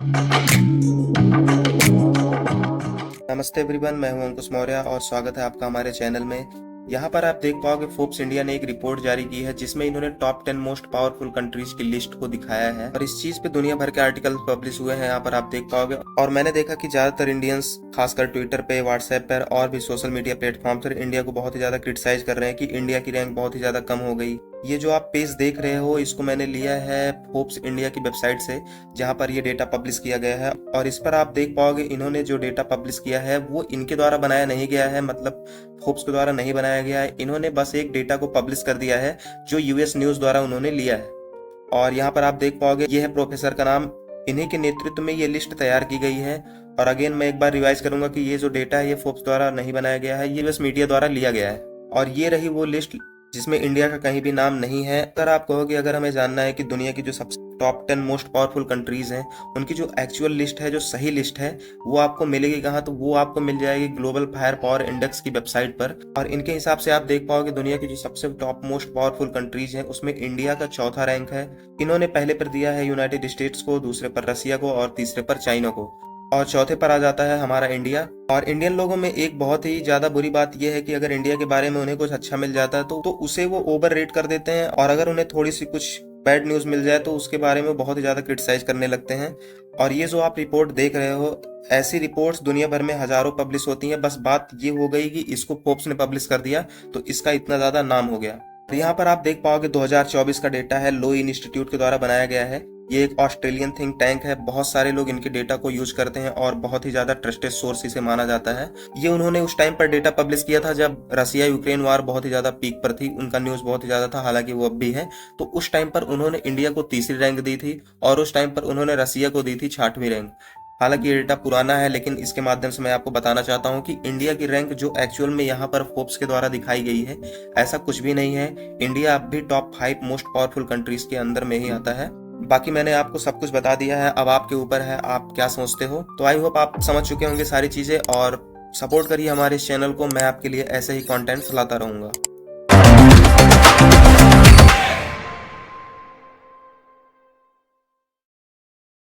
नमस्ते एवरीवन, मैं हूं अंकुश मौर्य और स्वागत है आपका हमारे चैनल में। यहाँ पर आप देख पाओगे फोर्ब्स इंडिया ने एक रिपोर्ट जारी की है जिसमें इन्होंने टॉप 10 मोस्ट पावरफुल कंट्रीज की लिस्ट को दिखाया है और इस चीज पे दुनिया भर के आर्टिकल पब्लिश हुए हैं। यहाँ पर आप देख पाओगे और मैंने देखा कि ज्यादातर इंडियंस खासकर ट्विटर पे, व्हाट्सएप पर और भी सोशल मीडिया प्लेटफॉर्म पर इंडिया को बहुत ही ज्यादा क्रिटिसाइज कर रहे हैं कि इंडिया की रैंक बहुत ही ज्यादा कम हो गई। ये जो आप पेज देख रहे हो इसको मैंने लिया है फोर्ब्स इंडिया की वेबसाइट से, जहां पर ये डेटा पब्लिश किया गया है और इस पर आप देख पाओगे इन्होंने जो डेटा पब्लिश किया है वो इनके द्वारा बनाया नहीं गया है, मतलब फोर्ब्स के द्वारा नहीं बनाया गया है। इन्होंने बस एक डेटा को पब्लिश कर दिया है जो यूएस न्यूज द्वारा उन्होंने लिया है। और यहाँ पर आप देख पाओगे ये है प्रोफेसर का नाम, इन्हीं के नेतृत्व में ये लिस्ट तैयार की गई है। और अगेन मैं एक बार रिवाइज करूंगा कि ये जो डेटा है ये फोर्ब्स द्वारा नहीं बनाया गया है, ये यूएस मीडिया द्वारा लिया गया है। और ये रही वो लिस्ट जिसमें इंडिया का कहीं भी नाम नहीं है। अगर आप कहोगे अगर हमें जानना है कि दुनिया की जो सबसे टॉप 10 मोस्ट पावरफुल कंट्रीज हैं उनकी जो एक्चुअल लिस्ट है, जो सही लिस्ट है, वो आपको मिलेगी कहाँ, तो वो आपको मिल जाएगी ग्लोबल फायर पावर इंडेक्स की वेबसाइट पर। और इनके हिसाब से आप देख पाओगे दुनिया की जो सबसे टॉप मोस्ट पावरफुल कंट्रीज हैं उसमें इंडिया का चौथा रैंक है। इन्होंने पहले पर दिया है यूनाइटेड स्टेट्स को, दूसरे पर रसिया को और तीसरे पर चाइना को, और चौथे पर आ जाता है हमारा इंडिया। और इंडियन लोगों में एक बहुत ही ज्यादा बुरी बात यह है कि अगर इंडिया के बारे में उन्हें कुछ अच्छा मिल जाता है तो उसे वो ओवर रेट कर देते हैं, और अगर उन्हें थोड़ी सी कुछ बैड न्यूज मिल जाए तो उसके बारे में बहुत ही ज्यादा क्रिटिसाइज करने लगते हैं। और ये जो आप रिपोर्ट देख रहे हो, ऐसी रिपोर्ट्स दुनिया भर में हजारों पब्लिश होती हैं। बस बात ये हो गई कि इसको फोर्ब्स ने पब्लिश कर दिया तो इसका इतना ज्यादा नाम हो गया। तो यहाँ पर आप देख पाओगे 2024 का डेटा है, लो इंस्टीट्यूट के द्वारा बनाया गया है। ये एक ऑस्ट्रेलियन थिंक टैंक है, बहुत सारे लोग इनके डेटा को यूज करते हैं और बहुत ही ज्यादा ट्रस्टेड सोर्स इसे माना जाता है। ये उन्होंने उस टाइम पर डेटा पब्लिश किया था जब रसिया यूक्रेन वार बहुत ही ज्यादा पीक पर थी, उनका न्यूज बहुत ही ज्यादा था, हालांकि वो अब भी है। तो उस टाइम पर उन्होंने इंडिया को तीसरी रैंक दी थी और उस टाइम पर उन्होंने रसिया को दी थी 6वीं रैंक। हालांकि ये डेटा पुराना है, लेकिन इसके माध्यम से मैं आपको बताना चाहता हूँ कि इंडिया की रैंक जो एक्चुअल में यहाँ पर फोर्ब्स के द्वारा दिखाई गई है, ऐसा कुछ भी नहीं है। इंडिया अब भी टॉप 5 मोस्ट पावरफुल कंट्रीज के अंदर में ही आता है। बाकी मैंने आपको सब कुछ बता दिया है, अब आपके ऊपर है आप क्या सोचते हो। तो आई होप आप समझ चुके होंगे सारी चीजें, और सपोर्ट करिए हमारे इस चैनल को, मैं आपके लिए ऐसे ही कंटेंट्स लाता रहूंगा।